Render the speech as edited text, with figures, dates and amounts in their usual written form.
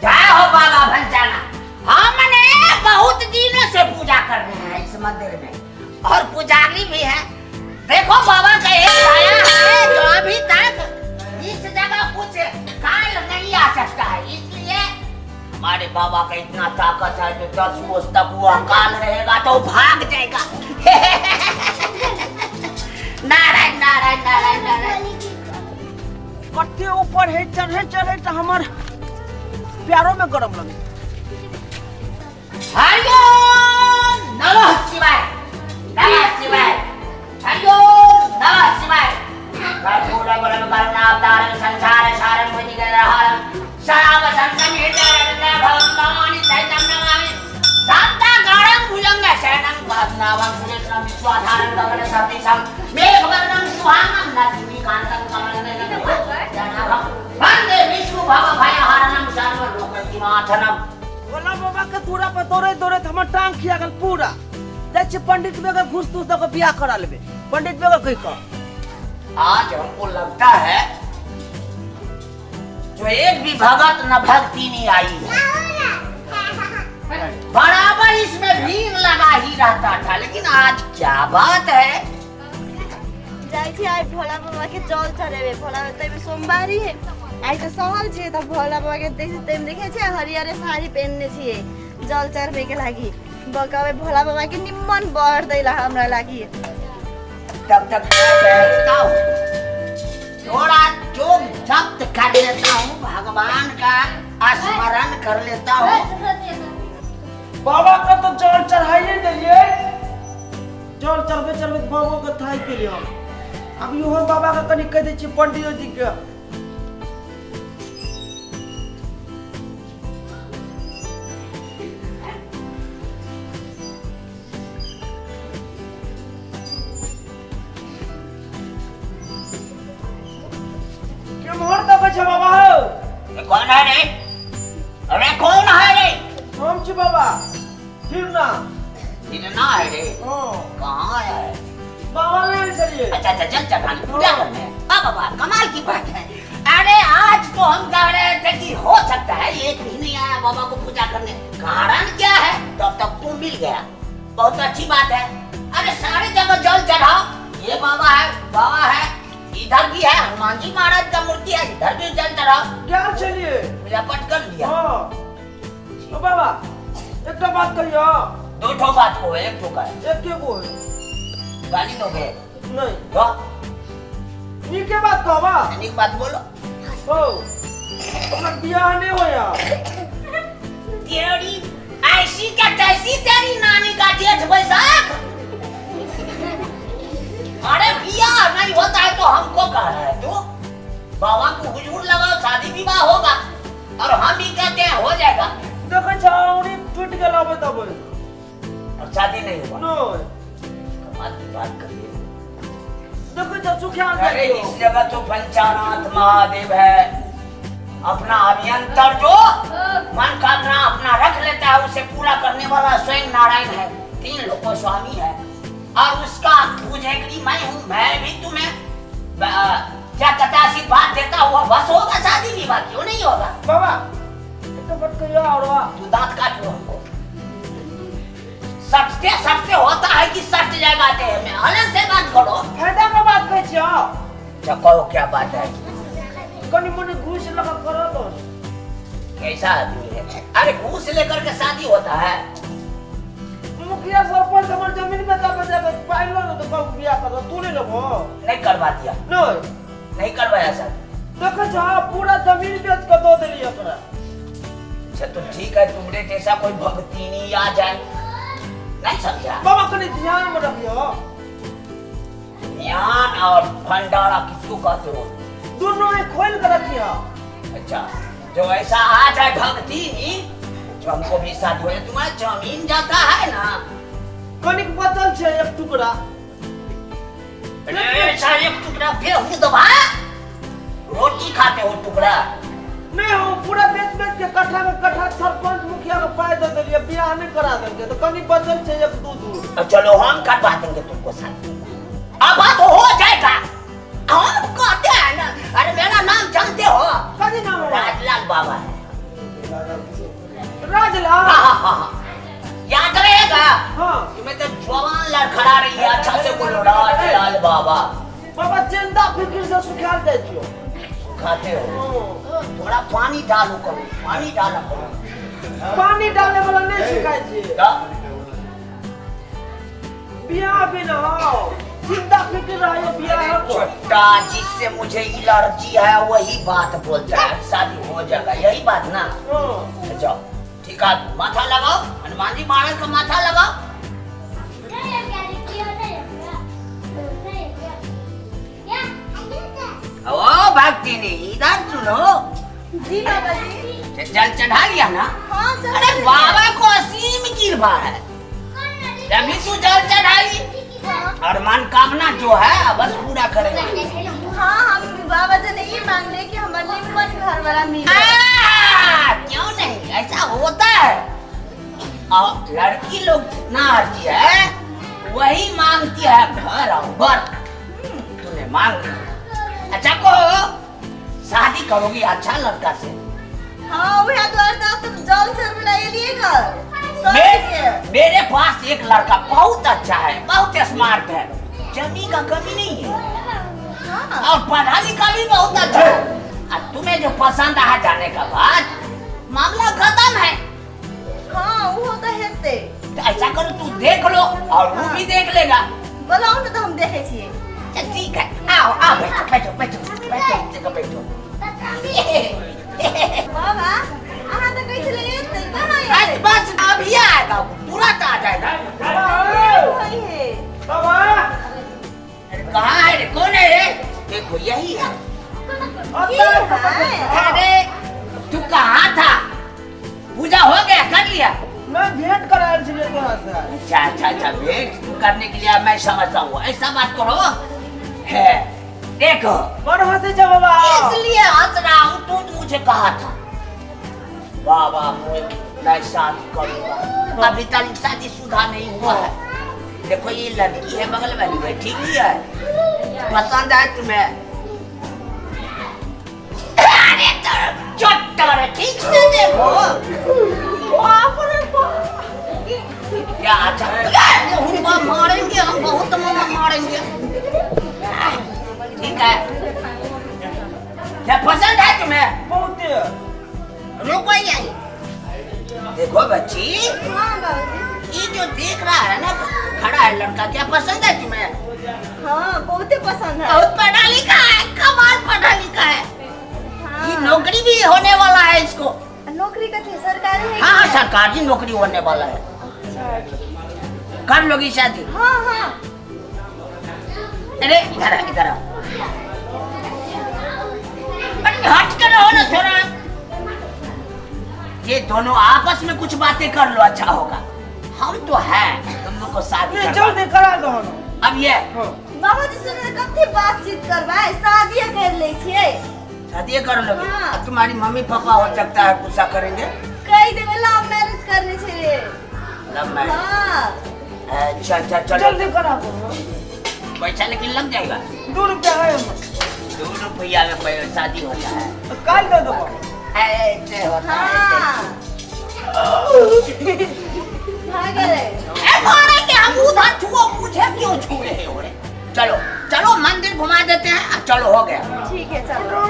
जय हो बाबा भंचाना। हमने बहुत दिनों से पूजा कर रहे हैं इस मंदिर में और पुजारी भी है। देखो बाबा का एक साया है जो अभी तक इस जगह कुछ काल नहीं आ सकता है, इसलिए हमारे बाबा का इतना ताकत है जो 10 कोस तक वो अकाल रहेगा तो भाग जाएगा। नारायण नारायण नारायण नारायण। कत्ते ऊपर है चढ़े तो हमार प्यारों में गरम लगे। हरिओम नमः शिवाय नमः शिवाय हरिओम नमः शिवाय। कर्पूरं गरुडवर्णावतारं संसार सारं भुजगेन्द्रहारं सदा वसन्तं हृदयरत्नं भवन्तानि सहितं नमामि। शान्ताकारं भुजङ्गशयनं पद्मनाभं सुरेशं विश्वाधारं गगनसदृशं मेघवर्णं शुभांगं नरसिंहकान्तं कमलनयनं वन्दे विष्णुभवभयहरणं सर्वलोकैकनाथनं। भोला बाबा के दूरा पर दौड़े हमर टांग खिया गल पूरा। जाय छी पंडित बेगर घुस तुस दक बियाह करा लेबे। पंडित बेगर कहि क आज हमको लगता है जो एक भी भगत न भक्ति नहीं आई है, बराबर इसमें भीड़ लगा ही रहता था, लेकिन आज क्या बात है। जाय छी आइ भोला बाबा के जल चढ़ेबे। भोला बाबा में सोमवारी है। आई तो सहल छे त भोला बाबा के देखे छे हरियर साड़ी पहनने छिए जल चढ़बे के लागि। बकावे भोला बाबा के निम्मन बर दैला हमरा लागि। तब तक मैं बैठता हूँ, थोड़ा जोग जब्त कर लेता हूँ, भगवान का स्मरण कर लेता हूँ। बाबा का तो जल चढ़ाइए दिलिए। जल चढ़बे बाबा के थाई के लिए अब यो बाबा का कनी कह दे छी पंडित जी के। बाबा हो कौन है रे? अरे कौन है रे? हम छी बाबा फिर ना है रे। कहाँ आया है? बाबा ले चलिए। अच्छा चल चढ़ाने पूजा करने। बाबा कमाल की बात है। अरे आज तो हम कह रहे थे कि हो सकता है एक भी नहीं आया बाबा को पूजा करने, कारण क्या है? तब तक तू मिल गया, बहुत अच्छी बात है। अरे सारी जगह जल चढ़ाओ। ये बाबा है, इधर भी है हनुमान जी महाराज का मूर्ति है, इधर भी जल चढ़ाओ। क्या चलिए पूजा पाठ कर लिया। तो बाबा एक तो बात कहियो। 2 बात को एक ठो का एक के बोल गाली दोगे नहीं तो नी के बात कहबा। एक बात बोलो। ओ हमर बियाह नहीं होया। तेरी ऐसी क्या तैसी तेरी नानी का जेठ बैसाख। अरे बियाह नहीं होता है तो हमको कह रहा है तू? बाबा को हुजूर लगाओ, शादी विवाह होगा और हम भी कहते हैं हो जाएगा। देखो छावनी टूट गेला तब और शादी नहीं हुआ। नो कमाल की बात कर रही है। देखो चाचू क्या अरे इस जगह तो पंचानाथ महादेव है, अपना अभियंतर जो मनोकामना अपना रख लेता है उसे पूरा करने वाला स्वयं नारायण है, 3 लोको स्वामी है और उसका पूजगरी मैं हूँ। मैं भी तुम्हें क्या कहता आशीर्वाद देता हुआ बस होगा, शादी विवाह क्यों नहीं होगा? बाबा तो मत कहियो और तू दांत काट लो हमको। सबसे होता है कि सट जाएगा देह में, अलग से बात करो। फायदा का बात कह छियो। अच्छा कहो क्या बात है? कनी मने घूस लगा करो तो कैसा आदमी है? अरे घूस लेकर के शादी होता है? मुखिया सरपंच हमर जमीन में दबा पाइलो तो कब बियाह कर तू नहीं लेबो। नहीं करवा दिया? नहीं करवाया सर। देखो जा पूरा जमीन बेच के दो देली ओकरा। अच्छा तो ठीक है, तुम्हारे जैसा कोई भक्ति नहीं आ जाए, नहीं समझा? बाबा कनी ध्यान में रखियो। ध्यान और भंडारा किसको कहते हो? दोनों ही खोल कर रखियो। अच्छा जो ऐसा आ जाए भक्ति जो हमको भी साथ हो, तुम्हारा जमीन जाता है ना, कनिक बचल छे एक टुकड़ा। ऐसा एक टुकड़ा गेहूं दबा रोटी खाते हो टुकड़ा? नहीं हो पूरा बेच के कट्ठा में कट्ठा सरपंच मुखिया को पाए दे दिए, बियाह नहीं करा देंगे तो कनी बचल छे एक दूध। चलो हम करवा देंगे तुमको साथ। अब बात हो जाएगा। हम कहते हैं ना, अरे मेरा नाम जानते हो? कदी नाम है? राजलाल बाबा है। राजलाल। याद रहेगा? हाँ तुम्हें तो जवान लड़खड़ा रही है, अच्छा से बोलो राजलाल बाबा। बाबा चिंता फिक्र से सुखाल दे दियो। खाते हो थोड़ा पानी डालो, करो पानी डाला करो। पानी डालने वाला नहीं सिखाए छी। बियाह भी ना हो, चिंता फिक्र रहे बियाह को। छोटा जिससे मुझे एलर्जी है वही बात बोलता है, शादी हो जाएगा, यही बात ना। जाओ ठीक है, माथा लगाओ, हनुमान जी महाराज का माथा लगाओ। ओ भक्ति ने इधर सुनो। जी बाबा जी। जल चढ़ा लिया ना? हाँ चल। अरे बाबा को असीम कृपा है, तभी तू जल चढ़ाई और मनोकामना जो है बस पूरा करेंगे। हाँ हम बाबा जी ने ये मांग ले कि हमारे निम्न घर वाला मिले। क्यों नहीं, ऐसा होता है। और लड़की लोग जितना आती है वही मांगती है घर और बर। तूने मांग लिया। अच्छा को शादी करोगी अच्छा लड़का से? हाँ वही द्वार था, तुम जल चढ़ा लिए घर। मेरे पास एक लड़का बहुत अच्छा है, बहुत स्मार्ट है, जमी का कमी नहीं है। हाँ। और पढ़ा लिखा भी बहुत अच्छा है। और तुम्हें जो पसंद आ जाने का बाद मामला खत्म है। हाँ वो तो है। तो ऐसा करो तू देख लो और वो भी देख लेगा। बोलाओ ना तो हम देखे छिए। चल ठीक है, आओ आओ बैठो बैठो बैठो बैठो एक जगह बैठो। बाबा आहा तो कैसे लगे कहां बस बस अभी आएगा, तुरंत आ जाएगा। वही है। बाबा अरे कहाँ है रे, कौन है रे? देखो यही है। अरे तू कहाँ था? पूजा हो गया, कर लिया? मैं भेंट कराया छी तोरा से। अच्छा अच्छा अच्छा, भेंट करने के लिए मैं समझता हूँ, ऐसा बात करो है। देखो बड़ हंसे जा बाबा। इसलिए हंस रहा हूँ, तू मुझे कहा था बाबा मैं शादी करूँगा, अभी तक शादीशुदा नहीं हुआ है। देखो ये लड़की है बगल वाली, बैठी हुई है, पसंद है तुम्हें? अरे चोट्टा ठीक से देखो। क्या अच्छा मारेंगे हम, बहुत मारेंगे। ठीक है, क्या पसंद है तुम्हें? बहुत। रुको यही देखो बच्ची, हाँ बाबा जी। ये जो देख रहा है ना खड़ा है लड़का, क्या पसंद है तुम्हें? हाँ बहुत पसंद है। बहुत पढ़ा लिखा है, कमाल पढ़ा लिखा है। हाँ। ये नौकरी भी होने वाला है इसको। नौकरी का थी सरकारी है। हाँ सरकारी नौकरी होने वाला है। कर लोगी शादी? हाँ हाँ। अरे इधर इधर हट कर रहो ना थोड़ा। ये दोनों आपस में कुछ बातें कर लो, अच्छा होगा। हम तो हैं, तुम लोग को शादी ये जल्दी करा दो ना। अब ये बाबा जी से कथी बातचीत करवाए, शादी कर ले छिए। शादी कर लोगे? हाँ। अब तुम्हारी मम्मी पापा हो सकता है गुस्सा करेंगे। कई देवे लव मैरिज करने छिए। Love marriage? हाँ। अच्छा अच्छा चलो, जल्दी करा दो। पैसा लेकिन लग जाएगा। 2 रुपया है। 2 रुपया में पहले शादी होता है। काल दे दो। ऐसे होता है। हाँ। भाग गए। मारेंगे हम, उधर छुओ, मुझे क्यों छू रहे हो रे? चलो चलो मंदिर घुमा देते हैं। चलो हो गया। ठीक है चलो।